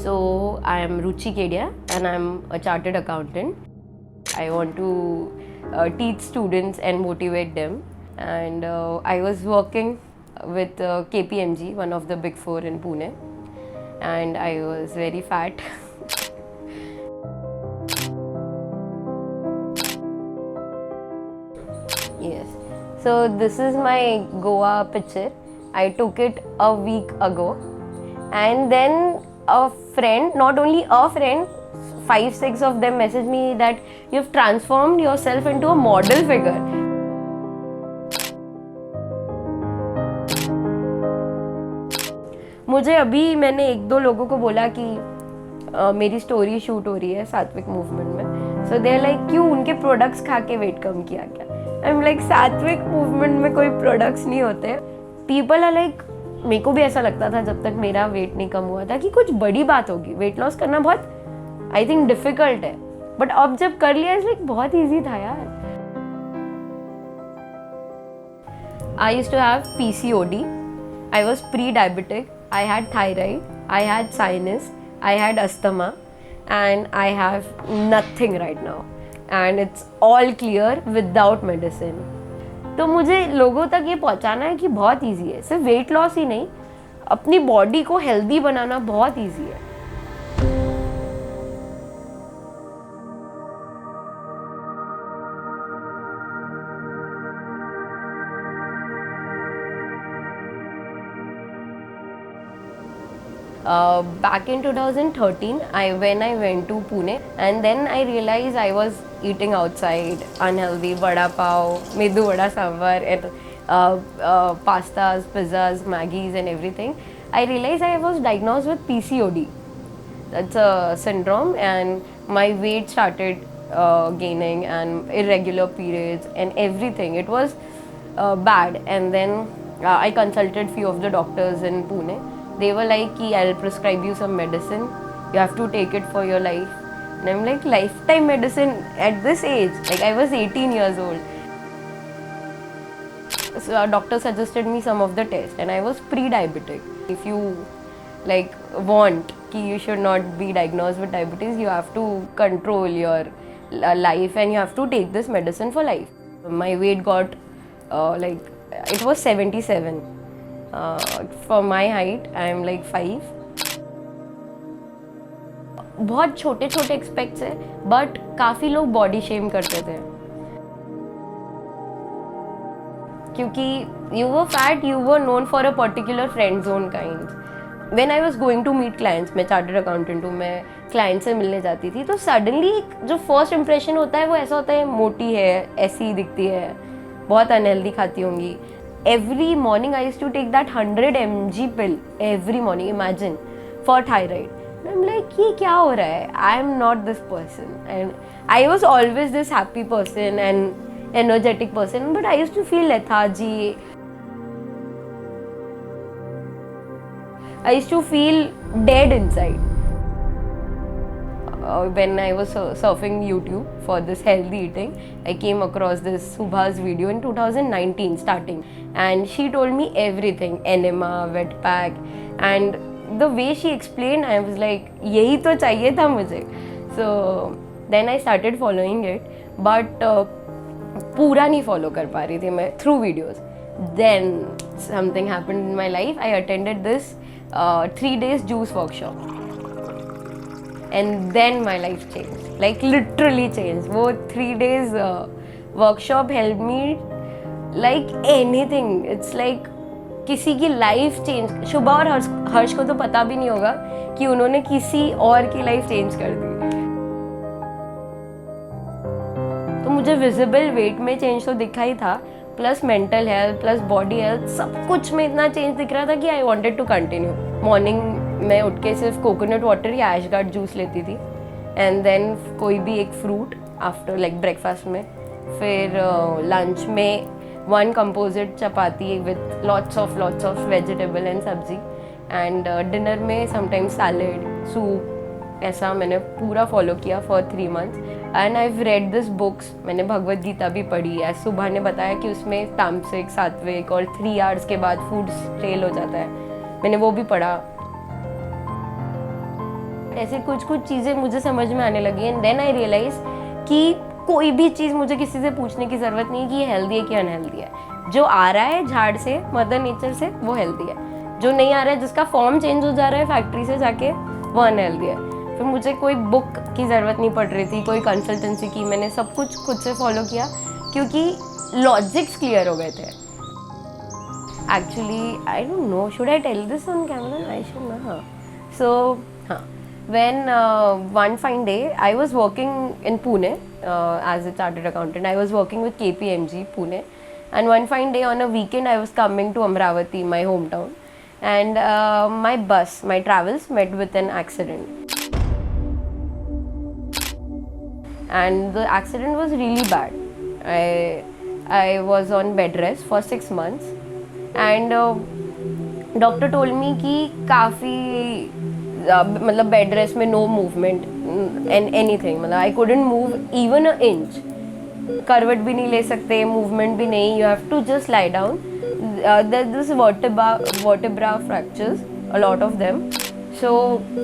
So I am Ruchi Kedia and I am a chartered accountant. I want to teach students and motivate them. And I was working with KPMG, one of the big four in Pune, and I was very fat. Yes. So this is my Goa picture. I took it a week ago, and then a friend, not only a friend, 5-6 of them messaged me that you've transformed yourself into a model figure. मुझे अभी मैंने 1-2 लोगों को बोला कि मेरी story shoot हो रही है सात्विक मूवमेंट में. सो दे आर लाइक क्यों उनके प्रोडक्ट्स खा के वेट कम किया क्या? आई एम लाइक सात्विक मूवमेंट में कोई प्रोडक्ट्स नहीं होते. पीपल आर लाइक, मेरे को भी ऐसा लगता था जब तक मेरा वेट नहीं कम हुआ था कि कुछ बड़ी बात होगी. वेट लॉस करना बहुत आई थिंक डिफिकल्ट है, बट अब जब कर लिया इट्स लाइक बहुत ईजी था यार. I used to have PCOD. I was pre-diabetic. I had thyroid. I had sinus. I had asthma, and I have nothing right now. And it's all clear without medicine. तो मुझे लोगों तक ये पहुंचाना है कि बहुत इजी है. सिर्फ वेट लॉस ही नहीं, अपनी बॉडी को हेल्दी बनाना बहुत इजी है. Back in 2013, when I went to Pune, and then I realized I was eating outside, unhealthy, vada pav, medu vada sambar, and pastas, pizzas, Maggies, and everything. I realized I was diagnosed with PCOD. That's a syndrome, and my weight started gaining, and irregular periods, and everything. It was bad, and then I consulted few of the doctors in Pune. They were like, I'll prescribe you some medicine. You have to take it for your life. And I'm like, lifetime medicine at this age? Like, I was 18 years old. So our doctor suggested me some of the tests, and I was pre-diabetic. If you like want कि you should not be diagnosed with diabetes, you have to control your life, and you have to take this medicine for life. My weight got it was 77. For my height, I am like 5. बहुत छोटे छोटे aspects है, but काफ़ी लोग body shame करते थे क्योंकि you were fat, you were known for a particular friend zone kind. When I was going to meet clients, मैं चार्टर्ड अकाउंटेंट हूँ, मैं क्लाइंट से मिलने जाती थी, तो सडनली जो फर्स्ट इंप्रेशन होता है वो ऐसा होता है, मोटी है, ऐसी दिखती है, बहुत अनहेल्दी खाती होंगी. Every morning I used to take that 100 mg pill every morning, imagine, for thyroid. And I'm like, ये क्या हो रहा है? I am not this person. And I was always this happy person and energetic person, but I used to feel lethargy. I used to feel dead inside. When I was surfing YouTube for this healthy eating, I came across this Subha's video in 2019 starting, and she told me everything, enema, wet pack, and the way she explained, I was like, यही तो चाहिए था मुझे. So then I started following it, but पूरा नहीं follow कर पा रही थी मैं through videos. Then something happened in my life. I attended this 3 days juice workshop. And then my life changed, like literally changed. वो 3 days workshop helped me like anything. It's like किसी की life change. शुभा और हर्ष को तो पता भी नहीं होगा कि उन्होंने किसी और की लाइफ चेंज कर दी. तो मुझे विजिबल वेट में चेंज तो दिखा ही था, plus mental health, plus body health, सब कुछ में इतना चेंज दिख रहा था कि I wanted to continue. Morning मैं उठ के सिर्फ कोकोनट वाटर या ऐशगार्ड जूस लेती थी, एंड देन कोई भी एक फ्रूट आफ्टर लाइक ब्रेकफास्ट में. फिर लंच में 1 composite chapati with lots of vegetable and सब्जी, एंड डिनर में समटाइम्स सैलेड, सूप. ऐसा मैंने पूरा फॉलो किया for 3 months. And I have read this books. मैंने भगवद गीता भी पढ़ी है. सुबह ने बताया कि उसमें तामसिक, सात्विक और 3 hours के बाद फूड स्टेल हो जाता है. मैंने वो भी पढ़ा. ऐसे कुछ कुछ चीज़ें मुझे समझ में आने लगी एंड देन आई रियलाइज कि कोई भी चीज़ मुझे किसी से पूछने की ज़रूरत नहीं है कि ये हेल्दी है कि अनहेल्दी है। जो आ रहा है झाड़ से, मदर नेचर से, वो हेल्दी है। जो नहीं आ रहा है, जिसका फॉर्म चेंज हो जा रहा है फैक्ट्री से जाके, वो अनहेल्दी है। फिर मुझे कोई बुक की ज़रूरत नहीं पड़ रही थी, कोई कंसल्टेंसी की, मैंने सब कुछ खुद से फॉलो किया क्योंकि लॉजिक्स क्लियर हो गए थे। Actually I don't know, should I tell this on camera? I should ना। हाँ, सो हाँ, when one fine day I was working in Pune as a chartered accountant. I was working with KPMG Pune, and one fine day on a weekend I was coming to Amravati, my hometown, and my bus, my travels met with an accident, and the accident was really bad. I was on bed rest for 6 months, and doctor told me कि काफ़ी मतलब bed rest में no movement and anything, मतलब I couldn't move even a inch, करवट भी नहीं ले सकते, मूवमेंट भी नहीं, you have to just lie down. There this vertebra fractures, a lot of them, so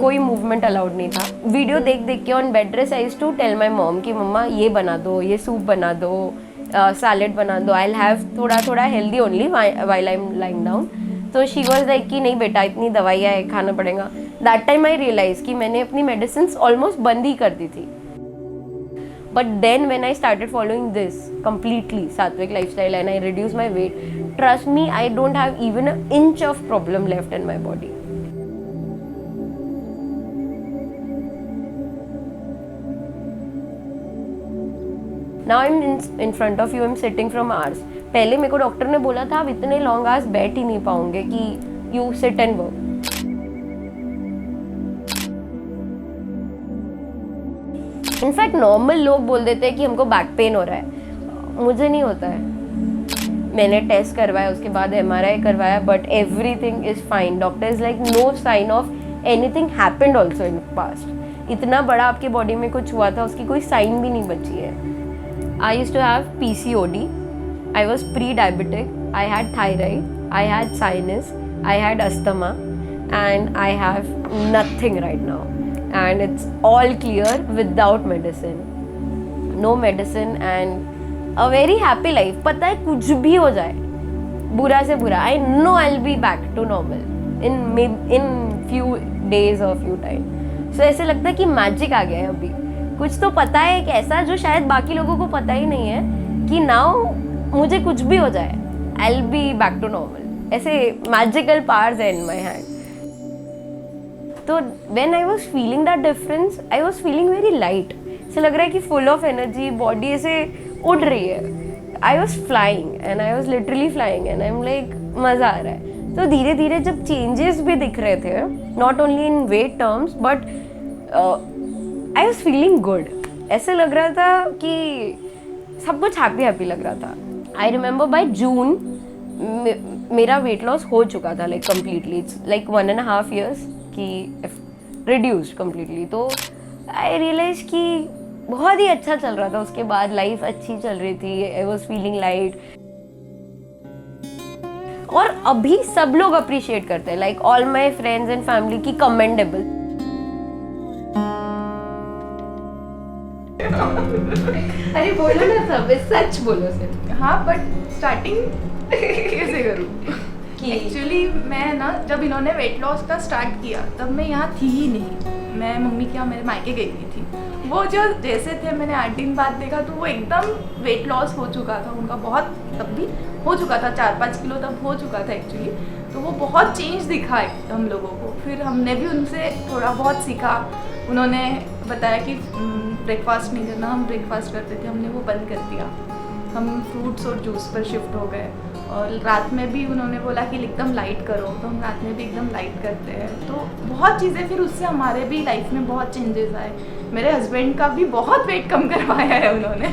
कोई मूवमेंट अलाउड नहीं था। वीडियो देख देख के on bed rest I used to tell my mom कि मम्मा ये बना दो, ये सूप बना दो, सैलेड बना दो, आई विल हैव थोड़ा थोड़ा healthy only while I am lying down. तो शी वॉज लाइक कि नहीं बेटा, इतनी दवाइयाँ है, खाना पड़ेगा। दैट टाइम आई रियलाइज कि मैंने अपनी मेडिसिन ऑलमोस्ट बंद ही कर दी थी। But then when I started following this completely Sattvic lifestyle and I reduce my weight, trust me, I don't have even an inch of problem left in my body. Now I'm in front of you, I'm sitting from hours. पहले मेरे को doctor ने बोला था आप इतने long hours बैठ ही नहीं पाओगे कि you sit and work. In fact normal लोग बोल देते हैं कि हमको बैक पेन हो रहा है, मुझे नहीं होता है। मैंने टेस्ट करवाया, उसके बाद MRI करवाया, but everything is fine. Doctor is like no sign of anything happened also in past. इतना बड़ा आपके बॉडी में कुछ हुआ था, उसकी कोई साइन भी नहीं बची है। I used to have PCOD, I was pre-diabetic, I had thyroid, I had sinus, I had asthma, and I have nothing right now. And it's all clear without medicine. No medicine and a very happy life. पता है कुछ भी हो जाए, बुरा से बुरा, I know I'll be back to normal in few days or few time. So ऐसे लगता है कि मैजिक आ गया है अभी। कुछ तो पता है एक ऐसा जो शायद बाकी लोगों को पता ही नहीं है कि नाउ मुझे कुछ भी हो जाए, I'll be back to normal. ऐसे मैजिकल पावर्स है in my hand. तो when I was feeling that difference, I was feeling very light. ऐसे लग रहा है कि full of energy, body ऐसे उड़ रही है. I was flying and I was literally flying and I'm like मज़ा आ रहा है. तो धीरे धीरे जब changes भी दिख रहे थे, not only in weight terms but I was feeling good. ऐसे लग रहा था कि सब कुछ हैप्पी लग रहा था. आई रिमेंबर बाय जून मेरा वेट लॉस हो चुका था, like completely, it's like 1.5 years कि रिड्यूस्ड कम्प्लीटली. तो आई रियलाइज कि बहुत ही अच्छा चल रहा था. उसके बाद लाइफ अच्छी चल रही थी, आई वॉज फीलिंग लाइट. और अभी सब लोग अप्रिशिएट करते हैं, like all my friends and family की कमेंडेबल. अरे बोलो ना सब, सच बोलो सिर्फ. हाँ, बट स्टार्टिंग कैसे करूँ? एक्चुअली मैं ना, जब इन्होंने वेट लॉस का स्टार्ट किया तब मैं यहाँ थी ही नहीं. मैं मम्मी के यहाँ मेरे मायके गई हुई थी. वो जो जैसे थे, मैंने 8 दिन बाद देखा तो वो एकदम वेट लॉस हो चुका था उनका, बहुत तब भी हो चुका था, 4-5 किलो तब हो चुका था एक्चुअली. तो वो बहुत चेंज दिखा हम लोगों को. फिर हमने भी उनसे थोड़ा बहुत सीखा. उन्होंने बताया कि ब्रेकफास्ट नहीं करना, हम ब्रेकफास्ट करते थे, हमने वो बंद कर दिया. हम फ्रूट्स और जूस पर शिफ्ट हो गए. और रात में भी उन्होंने बोला कि एकदम लाइट करो, तो हम रात में भी एकदम लाइट करते हैं. तो बहुत चीज़ें, फिर उससे हमारे भी लाइफ में बहुत चेंजेस आए. मेरे हस्बैंड का भी बहुत वेट कम करवाया है उन्होंने.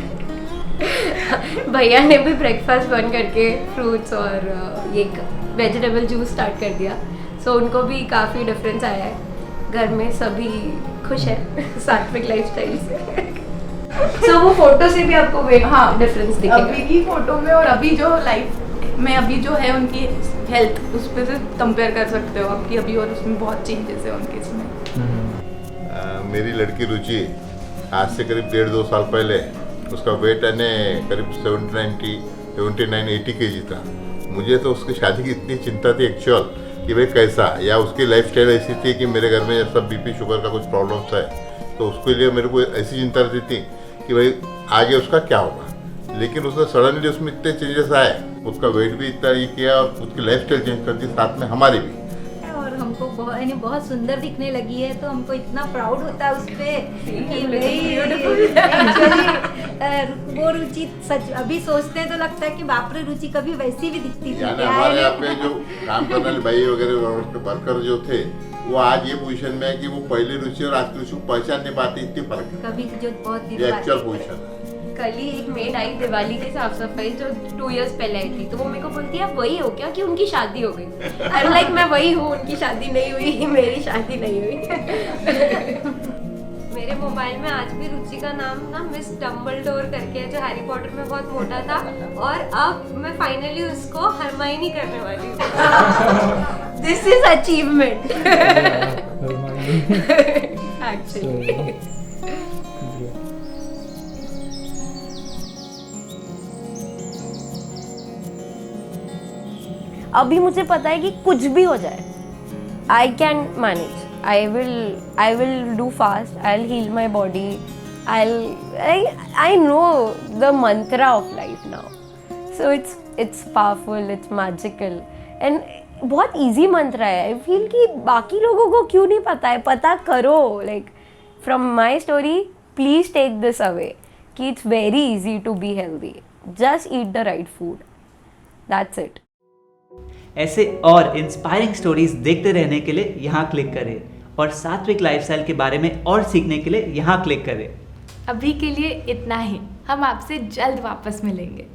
भैया ने भी ब्रेकफास्ट बंद करके फ्रूट्स और ये वेजिटेबल जूस स्टार्ट कर दिया. सो उनको भी काफ़ी डिफरेंस आया है. घर में सभी खुश है सात्विक लाइफस्टाइल से. सो वो फोटो से भी आपको वेट डिफरेंस दिखेगा अभी की फोटो में और अभी जो लाइफ में अभी जो है उनकी हेल्थ, उस पर से कंपेयर कर सकते हो आपकी अभी और उसमें बहुत चेंजेस है उनके इसमें. मेरी लड़की रुचि आज से करीब 1.5-2 साल पहले उसका वेट है करीब 79-80 kg था। मुझे तो उसकी शादी की इतनी चिंता थी एक्चुअल कि भाई कैसा, या उसकी लाइफस्टाइल ऐसी थी कि मेरे घर में सब बीपी शुगर का कुछ प्रॉब्लम्स है, तो उसके लिए मेरे को ऐसी चिंता रहती थी कि भाई आगे उसका क्या होगा। लेकिन उसने सडनली उसमें इतने चेंजेस आए, उसका वेट भी इतना ही किया और उसकी लाइफस्टाइल चेंज कर दी, साथ में हमारी भी। और हमको बहुत सुंदर दिखने लगी है, तो हमको इतना प्राउड होता है उस पे कि भाई एक्चुअली वो रुचि सच अभी सोचते हैं तो लगता है कि बाप रे रुचि कभी वैसी भी दिखती थी यानी क्या हमारे है। यहाँ पे जो काम करने वाले भाई वगैरह वर्कर जो थे वो आज ये पोजीशन में है कि वो पहले रुचि और आज की रुचि को पहचान नहीं पाते, इतनी फर्क है। कभी जो बहुत ये दिन एक्चुअल बाद पोजीशन है। कल ही एक मेड आई दिवाली की साफ सफाई जो 2 years पहले आई थी, तो वो मेरे को बोलती है आप वही हो क्या कि उनकी शादी हो गई। आई एम लाइक मैं वही हूँ, उनकी शादी नहीं हुई, मेरी शादी नहीं हुई। मेरे मोबाइल में आज भी रुचि का नाम ना मिस डम्बलडोर करके है, जो हैरी पॉटर में बहुत मोटा था, और अब मैं फाइनली उसको हरमाइनी करने वाली हूँ। This is achievement actually. अभी मुझे पता है कि कुछ भी हो जाए, I can manage, I will do fast, I will heal my body, I know the mantra of life now, so it's powerful, it's magical and बहुत इजी मंत्रा है। आई फील कि बाकी लोगों को क्यों नहीं पता है, पता करो। Like from my story please take this away कि it's very easy to be healthy, just eat the right food, that's it. ऐसे और इंस्पायरिंग स्टोरीज देखते रहने के लिए यहाँ क्लिक करें, और सात्विक लाइफस्टाइल के बारे में और सीखने के लिए यहाँ क्लिक करें। अभी के लिए इतना ही, हम आपसे जल्द वापस मिलेंगे।